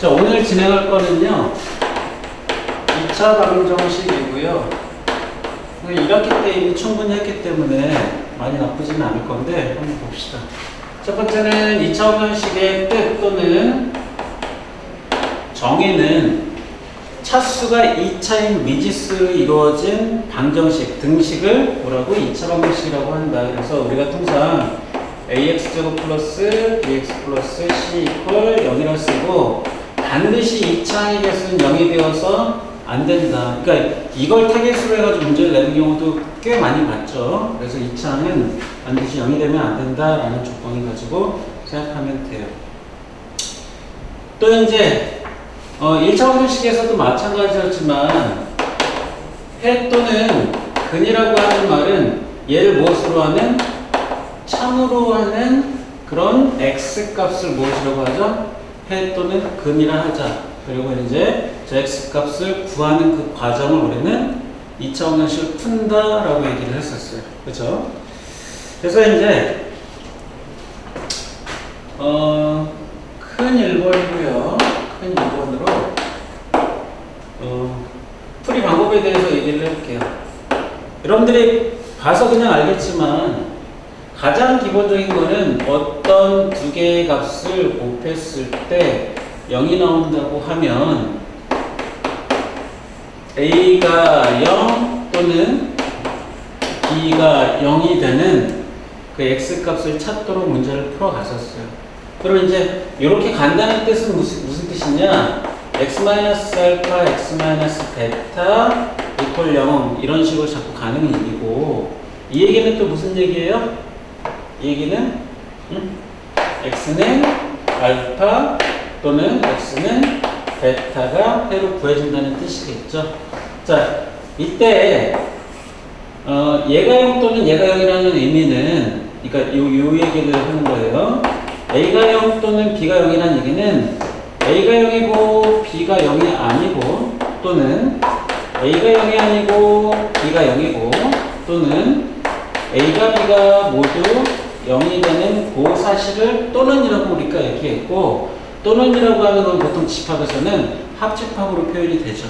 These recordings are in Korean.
자, 오늘 진행할 거는요 2차 방정식이고요. 1학기 때 이미 충분히 했기 때문에 많이 나쁘지는 않을 건데 한번 봅시다. 첫 번째는 2차 방정식의 뜻 또는 정의는 차수가 2차인 미지수로 이루어진 방정식, 등식을 뭐라고? 2차 방정식이라고 한다. 그래서 우리가 통상 ax제곱 플러스 bx 플러스 c 이퀄 0이라 쓰고 반드시 2차의 개수는 0이 되어서 안 된다. 그러니까 이걸 타겟으로 해가지고 문제를 내는 경우도 꽤 많이 봤죠. 그래서 2차는 반드시 0이 되면 안 된다라는 조건을 가지고 생각하면 돼요. 또 이제 1차 방정식에서도 마찬가지였지만 해 또는 근이라고 하는 말은 얘를 무엇으로 하는? 참으로 하는 그런 x 값을 무엇이라고 하죠? 해 또는 근이라 하자. 그리고 이제 저 x 값을 구하는 그 과정을 우리는 2차 방정식을 푼다라고 얘기를 했었어요. 그렇죠? 그래서 이제 큰 1번이고요. 큰 2번으로 풀이 방법에 대해서 얘기를 해볼게요. 여러분들이 봐서 그냥 알겠지만 가장 기본적인 거는 어떤 두 개의 값을 곱했을 때 0이 나온다고 하면 A가 0 또는 B가 0이 되는 그 X값을 찾도록 문제를 풀어갔었어요. 그럼 이제 이렇게 간다는 뜻은 무슨 뜻이냐? X-알파, X-베타 이퀄 0 이런 식으로 자꾸 가는 얘기고, 이 얘기는 또 무슨 얘기예요? 이 얘기는 X는 알파 또는 X는 베타가 해로 구해준다는 뜻이겠죠. 자, 이때 얘가 0 또는 얘가 0이라는 의미는, 그러니까 요 얘기를 하는 거예요. A가 0 또는 B가 0이라는 얘기는 A가 0이고 B가 0이 아니고, 또는 A가 0이 아니고 B가 0이고, 또는 A가 B가 모두 0이 되는 그 사실을 또는이라고 우리가 얘기했고, 또는이라고 하는 건 보통 집합에서는 합집합으로 표현이 되죠.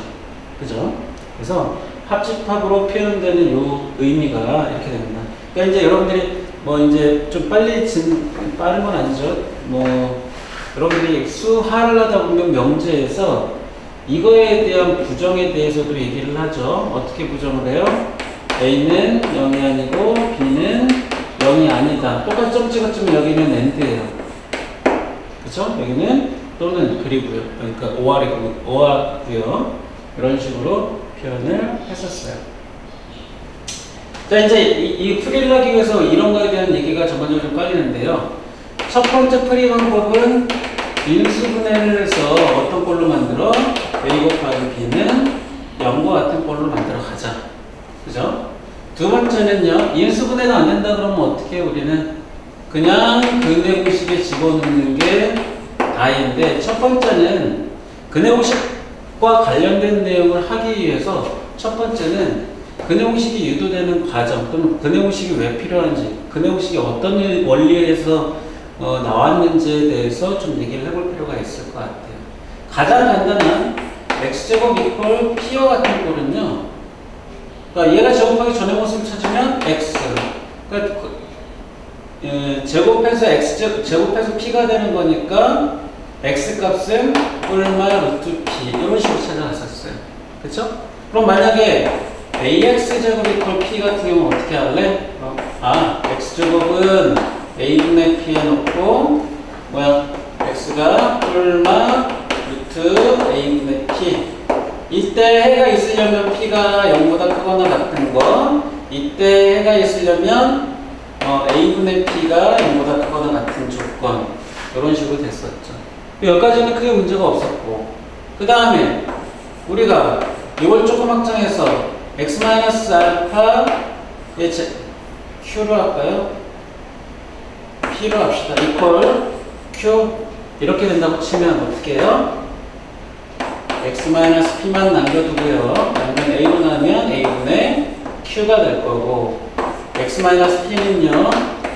그죠? 그래서 합집합으로 표현되는 요 의미가 이렇게 됩니다. 그러니까 이제 여러분들이 뭐 이제 좀 빠른 건 아니죠. 뭐 여러분들이 수하를 하다 보면 명제에서 이거에 대한 부정에 대해서도 얘기를 하죠. 어떻게 부정을 해요? A는 0이 아니고 B는 0이 아니다. 똑같이 점 찍었지만 여기는 AND예요. 그쵸? 여기는 또는 그리고요. 그러니까 OR고요. 이런 식으로 표현을 했었어요. 자, 이제 이 풀이를 하기 위해서 이런 거에 대한 얘기가 전반적으로 좀 깔리는데요. 첫 번째 풀이 방법은 인수분해를 해서 어떤 꼴로 만들어? A 곱하기 B는 0과 같은 꼴로 만들어 가자. 그죠? 두 번째는요, 인수분해가 안 된다 그러면 어떻게 해요? 우리는 그냥 근해공식에 집어넣는 게 다인데, 첫 번째는 근해공식과 관련된 내용을 하기 위해서 첫 번째는 근해공식이 유도되는 과정 또는 근해공식이 왜 필요한지, 근해공식이 어떤 원리에서 나왔는지에 대해서 좀 얘기를 해볼 필요가 있을 것 같아요. 가장 간단한 x제곱 이퀄 p와 같은 꼴은요, 그러니까 얘가 제곱하기 전의 모습을 찾으면 x, 그러니까 제곱해서 p가 되는 거니까 x 값은 얼마 루트 p 이런 식으로 찾아갔었어요. 그쵸? 그럼 만약에 ax 제곱 이퀄 p 같은 경우는 어떻게 할래? x 제곱은 a분의 p에 넣고 x가 얼마 루트 a분의 p. 이때 해가 있으려면 p가 0보다 크거나 같은 거, 이때 해가 있으려면 a분의 p가 0보다 크거나 같은 조건, 이런 식으로 됐었죠. 여기까지는 크게 문제가 없었고, 그 다음에 우리가 이걸 조금 확장해서 x-알파의 q로 할까요? p로 합시다. 이퀄 q 이렇게 된다고 치면 어떻게 해요? x-p만 남겨두고요. 남기면 a로 나면 a분의 q가 될 거고, x-p는요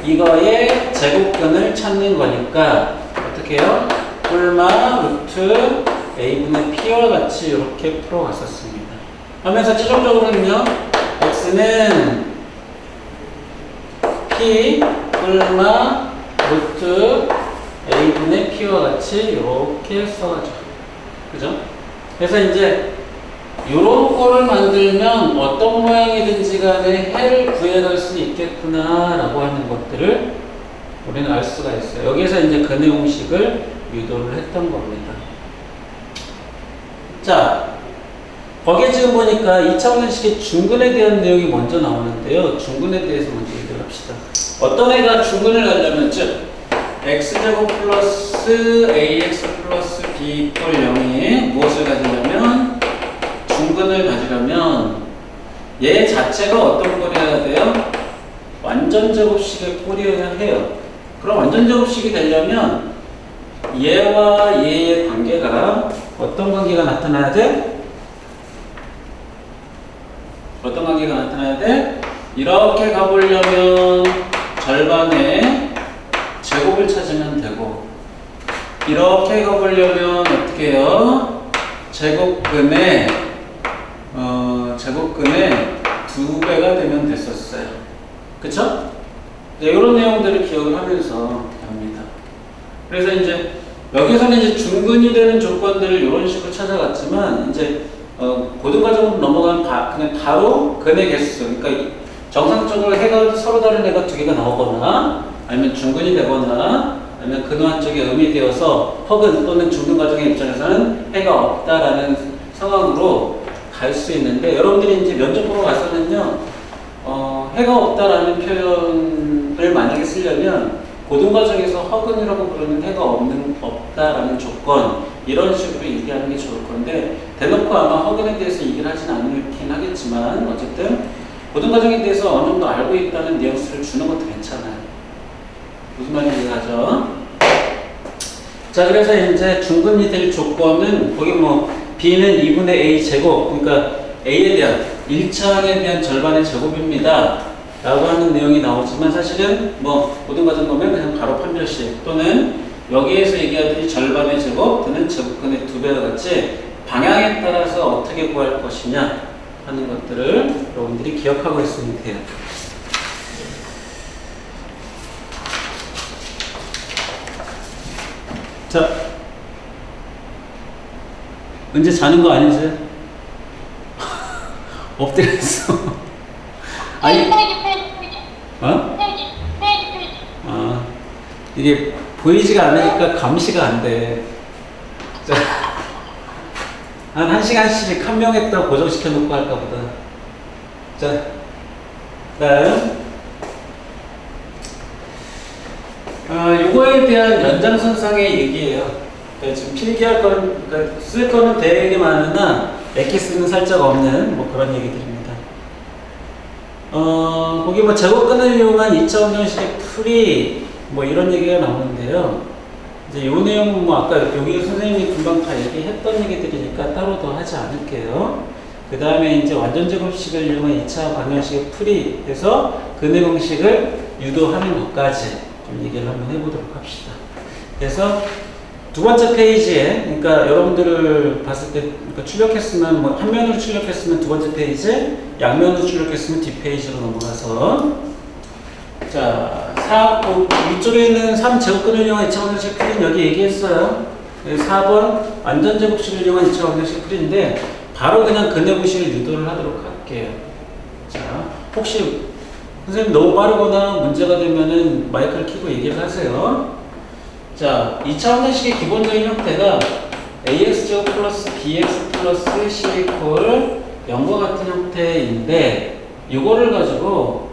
이거의 제곱근을 찾는 거니까 어떻게 해요? 꿀마 루트 a분의 p와 같이 이렇게 풀어갔었습니다. 하면서 최종적으로는요, x는 p 꿀마 루트 a분의 p와 같이 이렇게 써가죠. 그죠? 그래서 이제 요런 거를 만들면 어떤 모양이든지 간에 해를 구해갈 수 있겠구나 라고 하는 것들을 우리는 알 수가 있어요. 여기서 이제 근해 공식을 유도를 했던 겁니다. 자, 거기에 지금 보니까 2차원식의 중근에 대한 내용이 먼저 나오는데요. 중근에 대해서 먼저 얘기를 합시다. 어떤 애가 중근을 가려면, 즉 x제곱 플러스 ax 플러스 b 이퀄 0이 무엇을 가지려면, 중근을 가지려면 얘 자체가 어떤 꼴이어야 돼요? 완전 제곱식의 꼴이어야 해요. 그럼 완전 제곱식이 되려면 얘와 얘의 관계가 어떤 관계가 나타나야 돼? 어떤 관계가 나타나야 돼? 이렇게 가보려면 절반의 제곱을 찾으면 되고, 이렇게 가보려면 어떻게 해요? 제곱근의 2배가 되면 됐었어요. 그쵸? 네, 이런 내용들을 기억을 하면서 합니다. 그래서 이제 여기서는 이제 중근이 되는 조건들을 이런 식으로 찾아갔지만, 이제 고등과정으로 넘어가면 그냥 바로 근의 개수, 그러니까 정상적으로 해가 서로 다른 해가 두 개가 나오거나, 아니면 중근이 되거나, 아니면 근호 한쪽에 음이 되어서 허근 또는 중근 과정의 입장에서는 해가 없다라는 상황으로 갈 수 있는데, 여러분들이 이제 면접 보러 가서는요, 해가 없다라는 표현을 만약에 쓰려면 고등과정에서 허근이라고 부르는 해가 없다라는 조건, 이런 식으로 얘기하는 게 좋을 건데, 대놓고 아마 허근에 대해서 얘기를 하진 않긴 하겠지만, 어쨌든 고등과정에 대해서 어느 정도 알고 있다는 뉘앙스를 주는 것도 괜찮아요. 무슨 말인지 이해하죠? 자, 그래서 이제 중근이 될 조건은 거기 뭐 b는 2분의 a 제곱, 그러니까 a에 대한 1차항에 대한 절반의 제곱입니다 라고 하는 내용이 나오지만, 사실은 뭐 고등과정 보면 그냥 바로 판별식, 또는 여기에서 얘기하듯이 절반의 제곱 또는 제곱근의 2배와 같이 방향에 따라서 어떻게 구할 것이냐 하는 것들을 여러분들이 기억하고 있으면 돼요. 자, 언제 자는 거 아니세요? 엎드려 있어. 아니, 이게 보이지가 않으니까 감시가 안 돼. 자, 한 1시간씩 한 명에다 고정시켜 놓고 할까 보다. 자, 다음. 요거에 대한 연장선상의 얘기예요. 그러니까 지금 필기할 거는, 그러니까 쓸 거는 되게 많으나 엑기스는 살짝 없는 뭐 그런 얘기들입니다. 거기 뭐 제곱근을 이용한 2차 방정식의 풀이 뭐 이런 얘기가 나오는데요. 이제 요 내용은 뭐 아까 여기 선생님이 금방 다 얘기했던 얘기들이니까 따로 더 하지 않을게요. 그 다음에 이제 완전 제곱식을 이용한 2차 방정식의 풀이 해서 근해 공식을 유도하는 것까지 좀 얘기를 한번 해보도록 합시다. 그래서 두 번째 페이지에, 그러니까 여러분들을 봤을 때, 그러니까 출력했으면, 뭐 한 면으로 출력했으면 두 번째 페이지, 양면으로 출력했으면 뒷페이지로 넘어가서, 자, 위쪽에 있는 3제곱근을 이용한 2차 방정식 풀이는 여기 얘기했어요. 4번 완전 제곱식을 이용한 2차 방정식 풀이인데, 바로 그냥 근해 공식을 유도를 하도록 할게요. 자, 혹시 선생님 너무 빠르거나 문제가 되면은 마이크를 켜고 얘기를 하세요. 자, 2차 방정식의 기본적인 형태가 ax제곱 플러스 bx 플러스 c 이퀄 0과 같은 형태인데, 이거를 가지고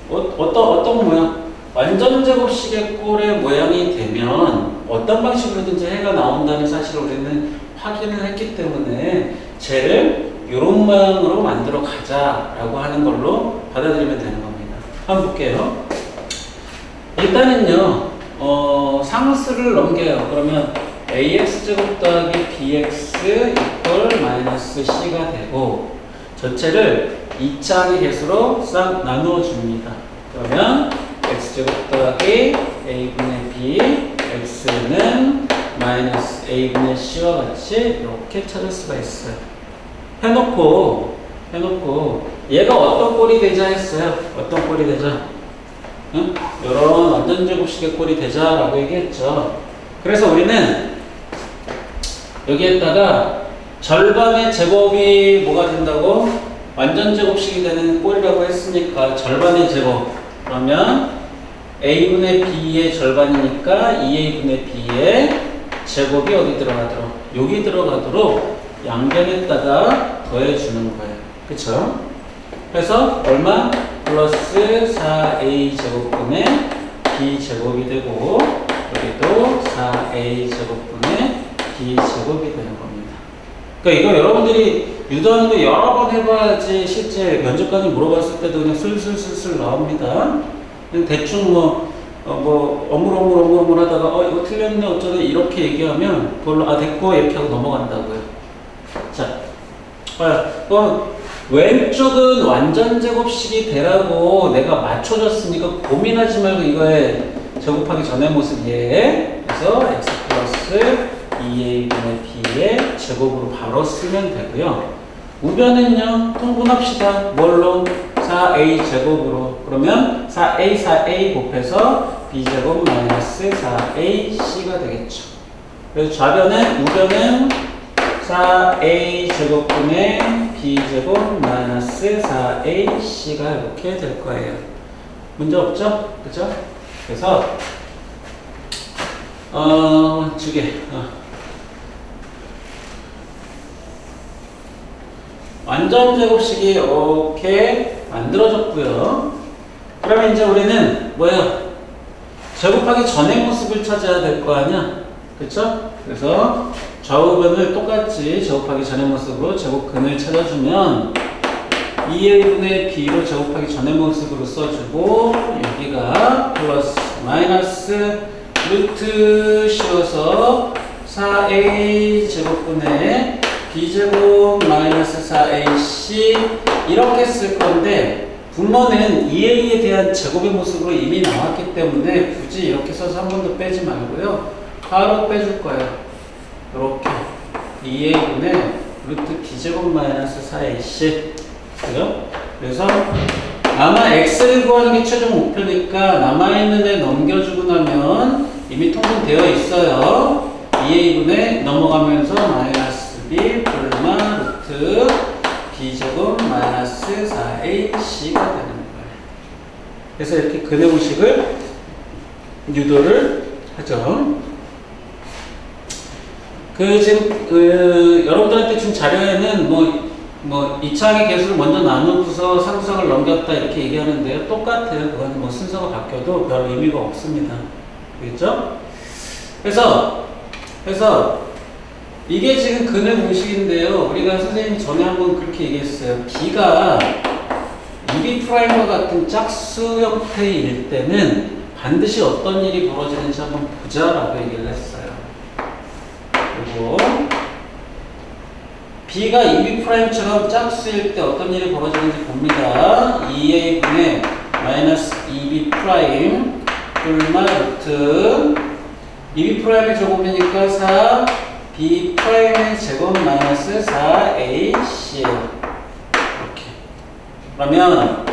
어떤 모양, 완전 제곱식의 꼴의 모양이 되면 어떤 방식으로든지 해가 나온다는 사실을 우리는 확인을 했기 때문에 쟤를 이런 모양으로 만들어 가자라고 하는 걸로 받아들이면 되는 겁니다. 한번 볼게요. 일단은요, 상수를 넘겨요. 그러면 ax제곱 더하기 bx 이퀄 마이너스 c가 되고, 전체를 2차항의 개수로 싹 나누어 줍니다. 그러면 x제곱 더하기 a분의 b, x는 마이너스 a분의 c와 같이 이렇게 찾을 수가 있어요. 해놓고 얘가 어떤 꼴이 되자 했어요? 어떤 꼴이 되자? 응? 이런 완전제곱식의 꼴이 되자라고 얘기했죠. 그래서 우리는 여기에다가 절반의 제곱이 뭐가 된다고? 완전제곱식이 되는 꼴이라고 했으니까 절반의 제곱 그러면 a분의 b의 절반이니까 2a분의 b의 제곱이 어디 들어가도록? 여기 들어가도록 양변에다가 더해주는 거예요. 그쵸? 그래서 얼마? 플러스 4a 제곱분의 b 제곱이 되고 여기도 4a 제곱분의 b 제곱이 되는 겁니다. 그러니까 이거 여러분들이 유도하는 거 여러 번 해봐야지 실제 면접관이 물어봤을 때도 그냥 슬슬슬슬 나옵니다. 그냥 대충 어물어물 하다가 이거 틀렸네 어쩌네 이렇게 얘기하면 그걸로 됐고 이렇게 하고 넘어간다고요. 자, 왼쪽은 완전제곱식이 되라고 내가 맞춰줬으니까 고민하지 말고 이거에 제곱하기 전의 모습 얘 그래서 x 플러스 2a분의 b의 제곱으로 바로 쓰면 되고요. 우변은요 통분합시다. 뭘로? 4a 제곱으로. 그러면 4a 곱해서 b제곱 마이너스 4ac가 되겠죠. 그래서 우변은 4a 제곱분의 b제곱 마이너스 4ac가 이렇게 될 거예요. 문제 없죠? 그죠? 그래서 완전 제곱식이 이렇게 만들어졌고요. 그러면 이제 우리는 뭐예요? 제곱하기 전의 모습을 찾아야 될 거 아니야? 그쵸? 그래서 좌우변을 똑같이 제곱하기 전의 모습으로 제곱근을 찾아주면 2a분의 b로 제곱하기 전의 모습으로 써주고 여기가 플러스 마이너스 루트 씌워서 4a 제곱분의 b제곱 마이너스 4ac 이렇게 쓸 건데 분모는 2a에 대한 제곱의 모습으로 이미 나왔기 때문에 굳이 이렇게 써서 한 번도 빼지 말고요. 바로 빼줄 거예요. 이렇게 2a분의 루트 b제곱 마이너스 4ac 그죠? 그래서 아마 x를 구하는 게 최종 목표니까 남아있는 애 넘겨주고 나면 이미 통분되어 있어요. 2a분의 넘어가면서 마이너스 b 불마 루트 b제곱 마이너스 4ac가 되는 거예요. 그래서 이렇게 근해공식을 유도를 하죠. 지금 여러분들한테 준 자료에는 뭐 2차항의 개수를 먼저 나누고서 상수항을 넘겼다 이렇게 얘기하는데요. 똑같아요. 그건 뭐 순서가 바뀌어도 별 의미가 없습니다. 그렇죠? 그래서 이게 지금 근해 공식인데요. 우리가 선생님이 전에 한번 그렇게 얘기했어요. B가 2B'과 같은 짝수 형태일 때는 반드시 어떤 일이 벌어지는지 한번 보자라고 얘기를 했어요. 그리고 B가 2B'처럼 짝수일 때 어떤 일이 벌어지는지 봅니다. 2a분의 마이너스 2B' 불마 루트 2B'의 제곱이니까 4 B'의 제곱 마이너스 4ac예요. 이렇게. 그러면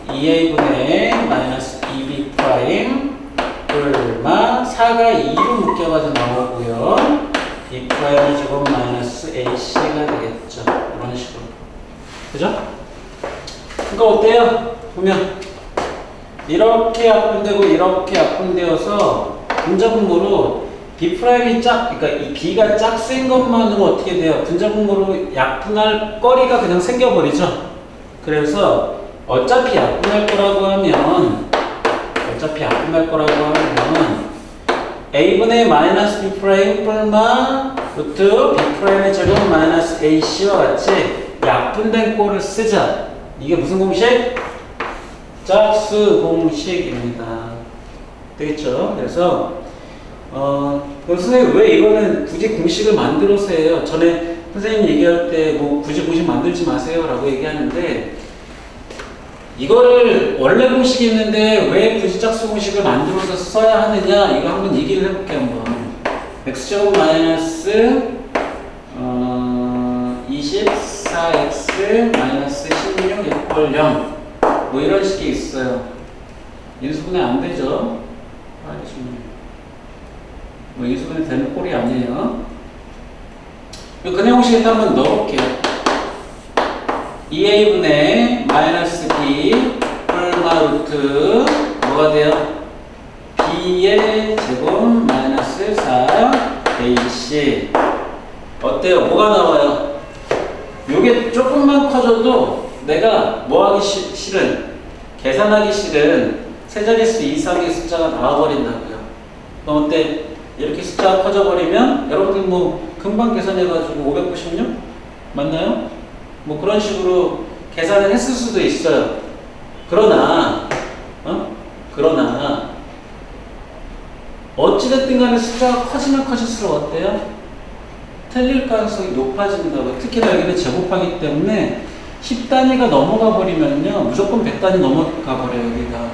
2a분의 마이너스 2B' 불마 4가 2로 묶여가지고 나오고요. B'의 제곱 마이너스 ac가 되겠죠. 이런 식으로. 그죠? 그러니까 어때요? 보면 이렇게 약분되고 이렇게 약분되어서 분자분모로 B'이 그러니까 이 B가 짝수인 것만으로 어떻게 돼요? 분자분모로 약분할 거리가 그냥 생겨버리죠. 그래서 어차피 약분할 거라고 하면 A분의 마이너스 B' 불마 루트 B'의 제곱 마이너스 AC와 같이 약분된 꼴을 쓰자. 이게 무슨 공식? 짝수 공식입니다. 되겠죠? 그래서 선생님 왜 이거는 굳이 공식을 만들어서 해요? 전에 선생님 얘기할 때 뭐 굳이 공식 만들지 마세요 라고 얘기하는데 이거를 원래 공식이 있는데 왜 굳이 짝수 공식을 만들어서 써야 하느냐 이거 한번 얘기를 해볼게요. 한번 x제곱 마이너스 24x 마이너스 16 이퀄 0. 뭐 이런 식이 있어요. 인수분해 안 되죠? 뭐 인수분해 되는 꼴이 아니에요. 그 내용식에 한번 넣어볼게요. 2a분의 마이너스 b 얼마 루트 뭐가 돼요? b의 제곱 마이너스 4ac. 어때요? 뭐가 나와요? 요게 조금만 커져도 내가 뭐 하기 싫은, 계산하기 싫은 세 자릿수 이상의 숫자가 나와버린다고요. 그럼 어때? 이렇게 숫자가 커져버리면 여러분들 뭐 금방 계산해가지고 596? 맞나요? 뭐 그런 식으로 계산을 했을 수도 있어요. 그러나 어찌됐든 간에 숫자가 커지면 커질수록 어때요? 틀릴 가능성이 높아진다고요. 특히나 여기는 제곱하기 때문에 10단위가 넘어가 버리면요 무조건 100단위 넘어가 버려요. 여기가.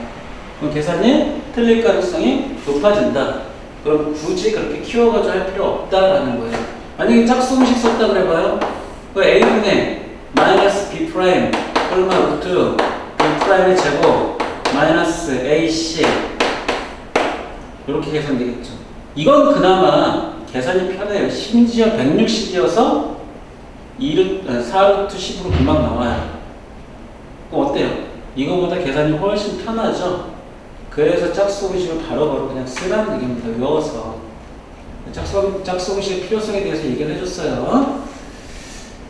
그럼 계산이 틀릴 가능성이 높아진다. 그럼 굳이 그렇게 키워가지고 할 필요 없다라는 거예요. 만약에 짝수공식 썼다 그래봐요. 그 a분의 마이너스 b 프라임 얼마 루트 b 프라임의 제곱 마이너스 ac 이렇게 계산되겠죠. 이건 그나마 계산이 편해요. 심지어 160이어서 4루트 10으로 금방 나와요. 그럼 어때요? 이거보다 계산이 훨씬 편하죠? 그래서 짝수공식을 바로바로 그냥 쓰라는 얘기입니다. 외워서. 짝수공식의 필요성에 대해서 얘기를 해줬어요.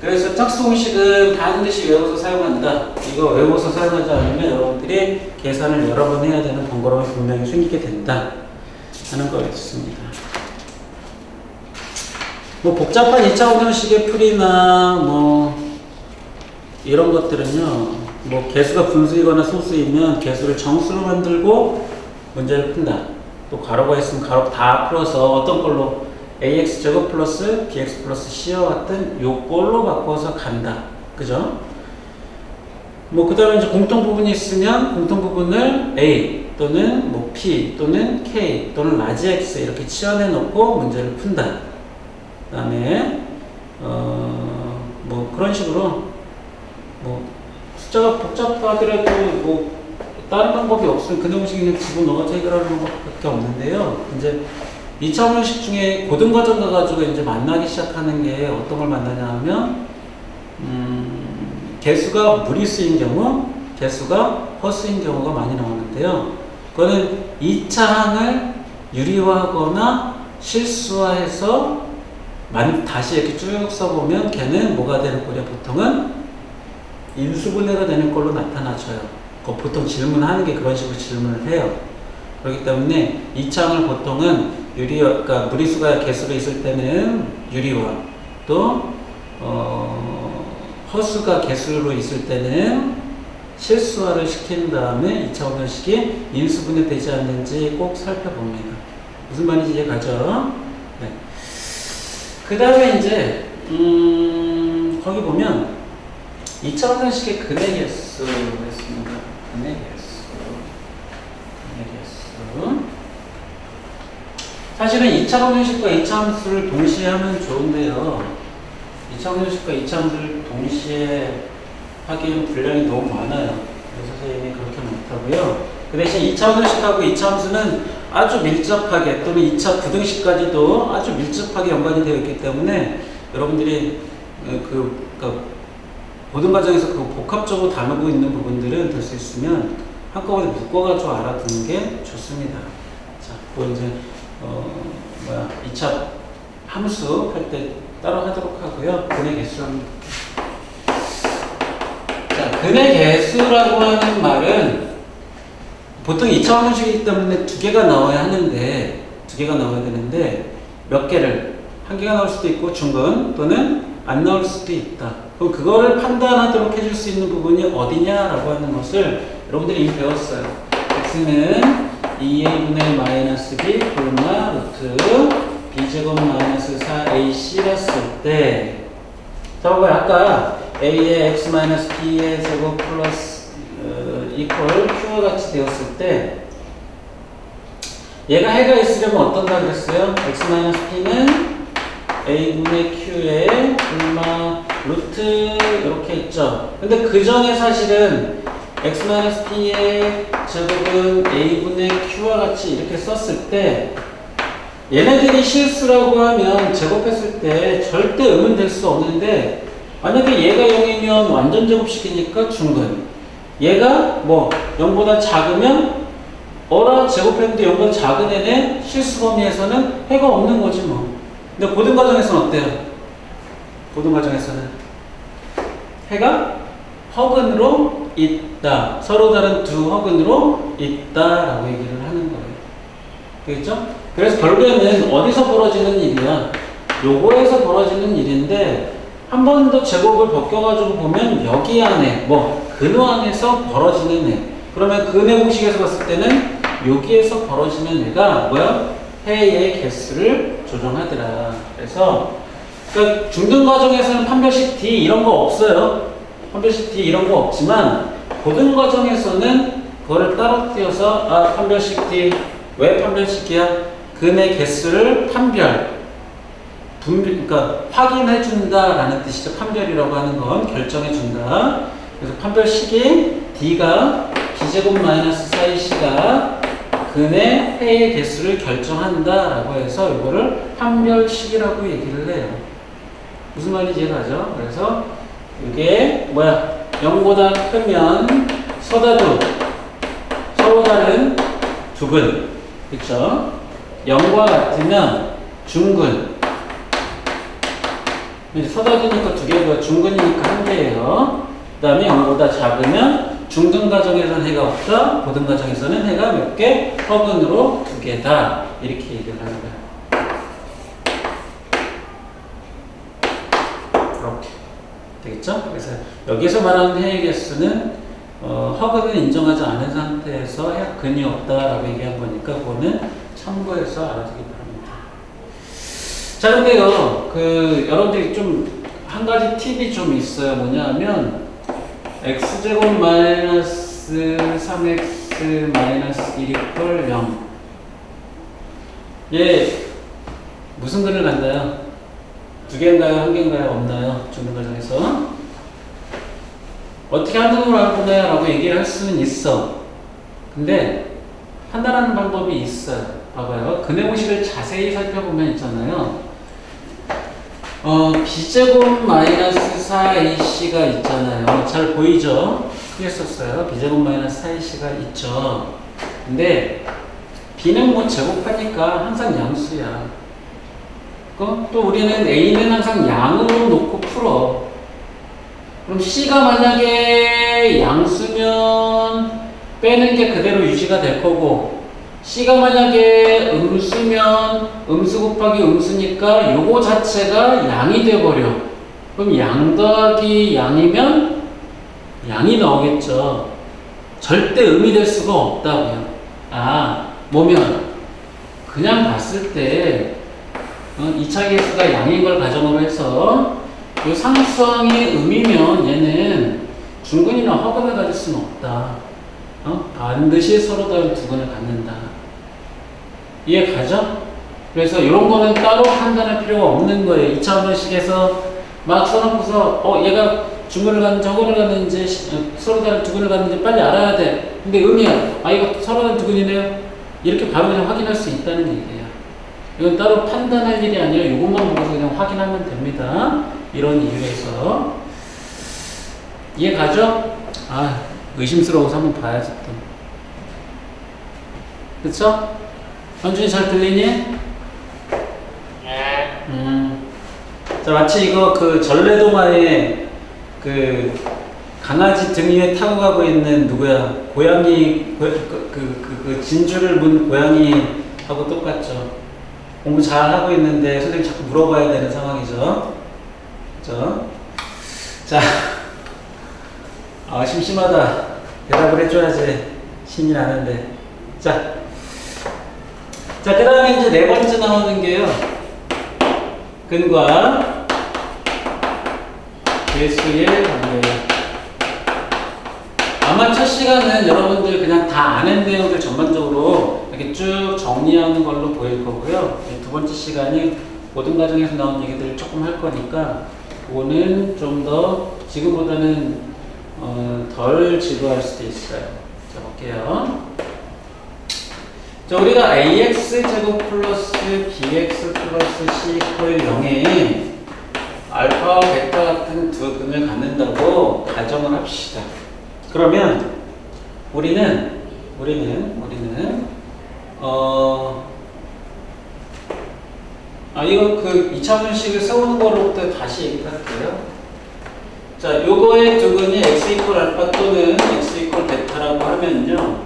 그래서 짝수공식은 반드시 외워서 사용한다. 이거 외워서 사용하지 않으면 여러분들이 계산을 여러 번 해야 되는 번거로움이 분명히 생기게 된다 하는 거였습니다. 뭐 복잡한 2차 방정식의 풀이나 뭐 이런 것들은요, 뭐 개수가 분수이거나 소수이면 개수를 정수로 만들고 문제를 푼다. 또 가로가 있으면 가로 다 풀어서 어떤 걸로 ax 제곱 플러스 bx 플러스 c와 같은 요꼴로 바꿔서 간다. 그죠? 뭐 그 다음에 이제 공통 부분이 있으면 공통 부분을 a 또는 뭐 p 또는 k 또는 라지 x 이렇게 치환해 놓고 문제를 푼다. 그 다음에 뭐 그런 식으로 뭐 숫자가 복잡하더라도 뭐 다른 방법이 없으면 그 내용식 그냥 집어넣어서 해결하는 것밖에 없는데요. 이제 2차 방정식 중에 고등과정 가가지고 이제 만나기 시작하는 게 어떤 걸 만나냐 하면 개수가 무리수인 경우, 개수가 허수인 경우가 많이 나오는데요. 그거는 2차 항을 유리화하거나 실수화해서 다시 이렇게 쭉 써보면 걔는 뭐가 되는 꼴이야? 보통은 인수분해가 되는 걸로 나타나져요. 보통 질문하는 게 그런 식으로 질문을 해요. 그렇기 때문에 2차항을 보통은 그러니까 무리수가 개수로 있을 때는 유리화, 또 허수가 개수로 있을 때는 실수화를 시킨 다음에 2차 방정식이 인수분해 되지 않는지 꼭 살펴봅니다. 무슨 말인지 이해가죠? 네. 그 다음에 이제 거기 보면 2차 방정식의 근해계수가 있습니다. 근해계수. 사실은 2차 방정식과 2차 함수를 동시에 하면 좋은데요. 2차 방정식과 2차 함수를 동시에 하기에는 분량이 너무 많아요. 그래서 선생님이 그렇게 못하고요. 그 대신 2차 방정식하고 2차 함수는 아주 밀접하게 또는 2차 부등식까지도 아주 밀접하게 연관이 되어 있기 때문에 여러분들이 그러니까 모든 과정에서 그 복합적으로 다루고 있는 부분들은 될 수 있으면 한꺼번에 묶어가지고 알아두는 게 좋습니다. 자, 그거 이제 2차 함수 할 때 따로 하도록 하고요. 근해 개수라는 자, 근해 개수라고 하는 말은 보통 2차 방정식이기 때문에 2개가 나와야 하는데 2개가 나와야 되는데 몇 개를 1개가 나올 수도 있고 중근 또는 안 나올 수도 있다. 그럼 그거를 판단하도록 해줄 수 있는 부분이 어디냐라고 하는 것을 여러분들이 이미 배웠어요. x는 2a분의 마이너스 b 골마 루트 b제곱 마이너스 4ac 했을 때 자, 봐봐요. 아까 a의 x 마이너스 b의 제곱 플러스 이퀄 q와 같이 되었을 때 얘가 해가 있으려면 어떤가 그랬어요? x-p는 a분의 q에 얼마 루트 이렇게 있죠. 근데 그 전에 사실은 x-p의 제곱은 a분의 q와 같이 이렇게 썼을 때 얘네들이 실수라고 하면 제곱했을 때 절대 음은 될 수 없는데 만약에 얘가 0이면 완전 제곱시키니까 중근, 얘가 뭐 0보다 작으면 어라 제곱했는데 0보다 작은 애는 실수 범위에서는 해가 없는 거지 뭐. 근데 고등 과정에서는 어때요? 고등 과정에서는 해가 허근으로 있다. 서로 다른 두 허근으로 있다라고 얘기를 하는 거예요. 되겠죠? 그래서 결국에는 어디서 벌어지는 일이야? 요거에서 벌어지는 일인데 한 번 더 제곱을 벗겨가지고 보면 여기 안에 뭐 근호 안에서 벌어지는 애. 그러면 근의 공식에서 봤을 때는 여기에서 벌어지는 애가 뭐야? 해의 개수를 조정하더라. 그래서 그러니까 중등 과정에서는 판별식 D 이런 거 없어요. 판별식 D 이런 거 없지만 고등 과정에서는 그거를 따로 띄어서 판별식 D 왜 판별식이야? 근의 개수를 그러니까 확인해준다라는 뜻이죠. 판별이라고 하는 건 결정해준다. 그래서 판별식이 D가 B제곱 마이너스 4AC가 근의 해의 개수를 결정한다라고 해서 이거를 판별식이라고 얘기를 해요. 무슨 말인지 이해가죠? 그래서 이게 뭐야? 0보다 크면 서로 다른 두근, 그쵸? 0과 같으면 중근. 서다두니까 두 개고요. 중근이니까 한 개예요. 그 다음에 0보다 작으면 중등 과정에서는 해가 없다. 고등 과정에서는 해가 몇 개? 허근으로 두 개다. 이렇게 얘기를 하는 거예요. 이렇게 되겠죠? 그래서 여기서 말하는 해의 개수는 허근을 인정하지 않은 상태에서 근이 없다라고 얘기한 거니까 그거는 참고해서 알아두기 바랍니다. 자, 근데요, 여러분들이 좀 한 가지 팁이 좀 있어요. 뭐냐면 x제곱 마이너스 3x 마이너스 1 이퀄 0. 얘 무슨 근을 간다요? 두 개인가요? 한 개인가요? 없나요? 중등 과정에서 어떻게 한눈으로 알고나요? 라고 얘기를 할 수는 있어. 근데 판단하는 방법이 있어요. 봐봐요. 근의 공식을 자세히 살펴보면 있잖아요. b제곱 마이너스 4ac가 있잖아요. 잘 보이죠? 크게 썼어요. b제곱 마이너스 4ac가 있죠. 근데 b는 뭐 제곱하니까 항상 양수야. 또 우리는 a는 항상 양으로 놓고 풀어. 그럼 c가 만약에 양수면 빼는 게 그대로 유지가 될 거고, C가 만약에 음수면 음수 곱하기 음수니까 요거 자체가 양이 돼버려. 그럼 양 더하기 양이면 양이 나오겠죠. 절대 음이 될 수가 없다고요. 뭐면 그냥 봤을 때 2차 계수가 양인 걸 가정으로 해서 요 상수항이 음이면 얘는 중근이나 허근을 가질 수는 없다. 반드시 서로 다른 두근을 갖는다. 이해 가죠? 그래서 이런 거는 따로 판단할 필요가 없는 거예요. 2차 원칙에서 막 써놓고서 얘가 중근을 갖는지 허근을 갖는지 서로 다른 두근을 갖는지 빨리 알아야 돼. 근데 음이야. 이거 서로 다른 두근이네요. 이렇게 바로 그냥 확인할 수 있다는 얘기예요. 이건 따로 판단할 일이 아니라 이것만 보고서 그냥 확인하면 됩니다. 이런 이유에서. 이해 가죠? 의심스러워서 한번 봐야지 또. 그쵸? 현준이 잘 들리니? 네. 자, 마치 이거 전래동화에 강아지 등 위에 타고 가고 있는 누구야? 고양이, 진주를 문 고양이하고 똑같죠. 공부 잘 하고 있는데 선생님 자꾸 물어봐야 되는 상황이죠. 그죠? 자. 심심하다. 대답을 해줘야지 신이 나는데. 자, 그 다음에 이제 네 번째 나오는 게요. 근과 개수의 관계예요. 아마 첫 시간은 여러분들 그냥 다 아는 내용들 전반적으로 이렇게 쭉 정리하는 걸로 보일 거고요. 두 번째 시간이 모든 과정에서 나온 얘기들을 조금 할 거니까 그거는 좀 더 지금보다는 덜 지루할 수도 있어요. 자, 볼게요. 자, 우리가 ax 제곱 플러스 bx 플러스 c 이퀄 0에 알파와 베타 같은 두 근을 갖는다고 가정을 합시다. 그러면 우리는 이거 그 2차원식을 세우는 거로부터 다시 얘기를 할게요. 자, 요거의 두 근이 x 이퀄 알파 또는 x 이퀄 베타라고 하면요.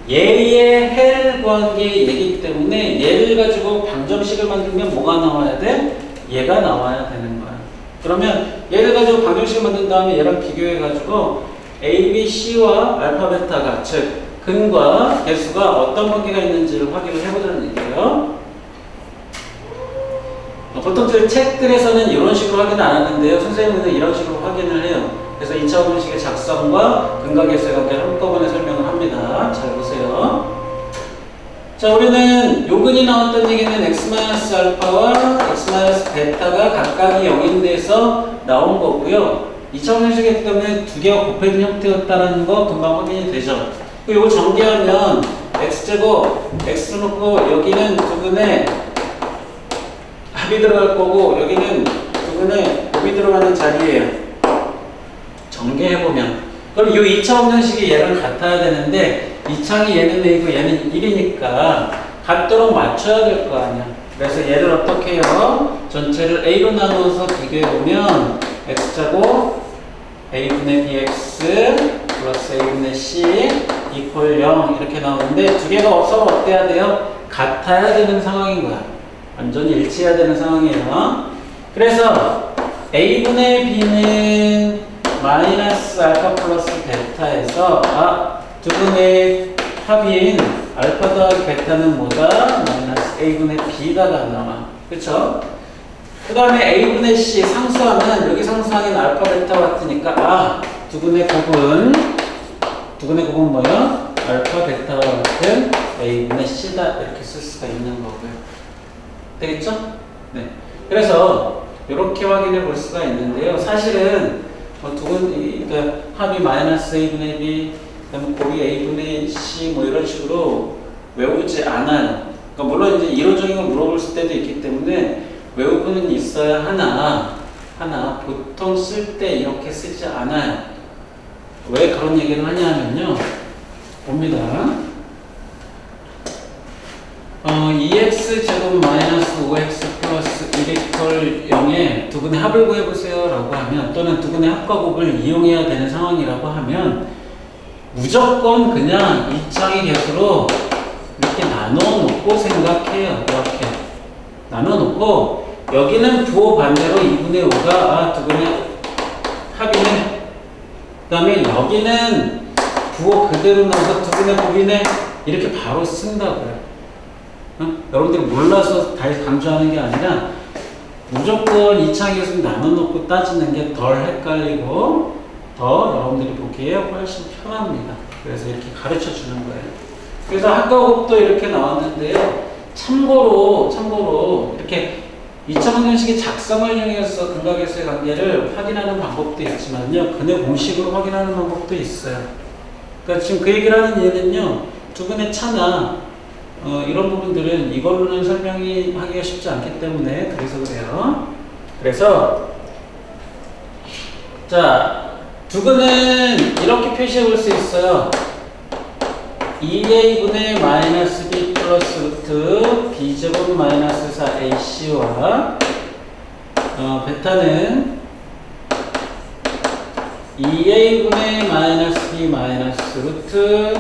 얘의 헬 구하기의 얘기이기 때문에 얘를 가지고 방정식을 만들면 뭐가 나와야 돼? 얘가 나와야 되는 거야. 그러면 얘를 가지고 방정식을 만든 다음에 얘랑 비교해 가지고 A, B, C와 알파, 베타가 즉 근과 개수가 어떤 관계가 있는지를 확인을 해보자는 얘기예요. 보통 책들에서는 이런 식으로 확인 안 하는데요. 선생님은 이런 식으로 확인을 해요. 그래서 2차 방식의 작성과 근과 개수의 관계를 한꺼번에 설명을 합니다. 잘 보세요. 자, 우리는 요근이 나왔던 얘기는 x-알파와 x-베타가 각각이 0인 데서 나온 거고요. 2차 방식이기 때문에 두 개가 곱해진 형태였다는 거 금방 확인이 되죠. 이거 전개하면 x제곱 x 놓고 여기는 두 근에 합이 들어갈 거고 여기는 두 근에 곱이 들어가는 자리예요. 전개해보면 그럼 이 2차 방정식이 얘랑 같아야 되는데 이 창이 얘는 A고 얘는 1이니까 같도록 맞춰야 될 거 아니야. 그래서 얘를 어떻게 해요? 전체를 A로 나누어서 비교해보면 x제곱 A분의 bx 플러스 A분의 c 이퀄 0 이렇게 나오는데 두 개가 서로 어때야 돼요? 같아야 되는 상황인 거야. 완전히 일치해야 되는 상황이에요. 그래서 A분의 B는 마이너스 알파 플러스 베타에서 두 분의 합인 알파 더하기 베타는 뭐다? 마이너스 A분의 B다가 나와. 그쵸? 그 다음에 A분의 C 상수하면 여기 상수하는 알파 베타 같으니까 두 분의 곱은 뭐야? 알파 베타와 같은 A분의 C다 이렇게 쓸 수가 있는 거고요. 되겠죠? 네. 그래서 이렇게 확인해 볼 수가 있는데요. 사실은 그러니까 합이 마이너스 A분의 B, 그다음에 곱이 A분의 C 뭐 이런 식으로 외우지 않아요. 그러니까 물론 이제 이론적인 걸 물어볼 때도 있기 때문에 외우고는 있어야 하나 보통 쓸 때 이렇게 쓰지 않아요. 왜 그런 얘기를 하냐면요. 봅니다. 2x 제곱 마이너스 5x 플러스 1이퀄 0에 두 근의 합을 구해보세요 라고 하면 또는 두 근의 합과 곱을 이용해야 되는 상황이라고 하면 무조건 그냥 이 창의 개수로 이렇게 나눠 놓고 생각해요. 이렇게 나눠 놓고 여기는 부호 반대로 2분의 5가 두 근의 합이네. 그 다음에 여기는 부호 그대로 넣어서 두 근의 곱이네. 이렇게 바로 쓴다고요. 여러분들이 몰라서 다시 강조하는 게 아니라 무조건 이 창에서 나눠놓고 따지는 게 덜 헷갈리고 더 여러분들이 보기에 훨씬 편합니다. 그래서 이렇게 가르쳐 주는 거예요. 그래서 합과곱도 이렇게 나왔는데요. 참고로 이렇게 2차 방정식의 작성을 이용해서 근과 개수의 관계를 확인하는 방법도 있지만요. 근의 공식으로 확인하는 방법도 있어요. 그러니까 지금 그 얘기를 하는 이유는요. 두 근의 차나 이런 부분들은 이걸로는 설명이 하기가 쉽지 않기 때문에 그래서 그래요. 그래서 자, 두 근은 이렇게 표시해 볼 수 있어요. 2a분의 마이너스 b 플러스 루트 b제곱 마이너스 4ac와 베타는 2a분의 마이너스 b 마이너스 루트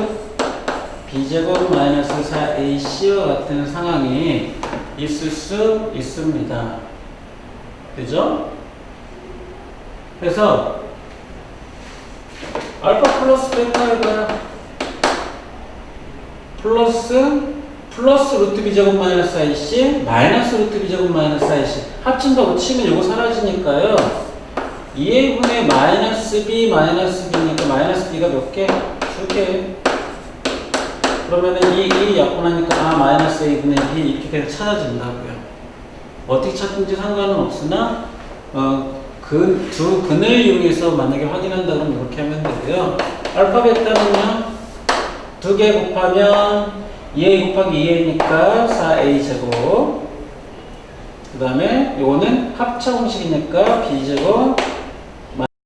b제곱 마이너스 4ac와 같은 상황이 있을 수 있습니다. 그죠? 그래서 알파 플러스 베타를 봐요. 플러스 루트 b제곱 마이너스 ac 마이너스 루트 b제곱 마이너스 ac 합친다고 치면 이거 사라지니까요. 2a분의 마이너스 b 마이너스 b니까 마이너스 b가 몇 개? 2개. 그러면은 이 약분하니까 아 마이너스 A분의 B 이렇게 해서 찾아진다고요. 어떻게 찾든지 상관은 없으나 그 두 근을 이용해서 만약에 확인한다 그러면 이렇게 하면 되고요. 알파 베타는요 2개 곱하면 2a 곱하기 2a니까 4a 제곱, 그 다음에 요거는 합차 공식이니까 b제곱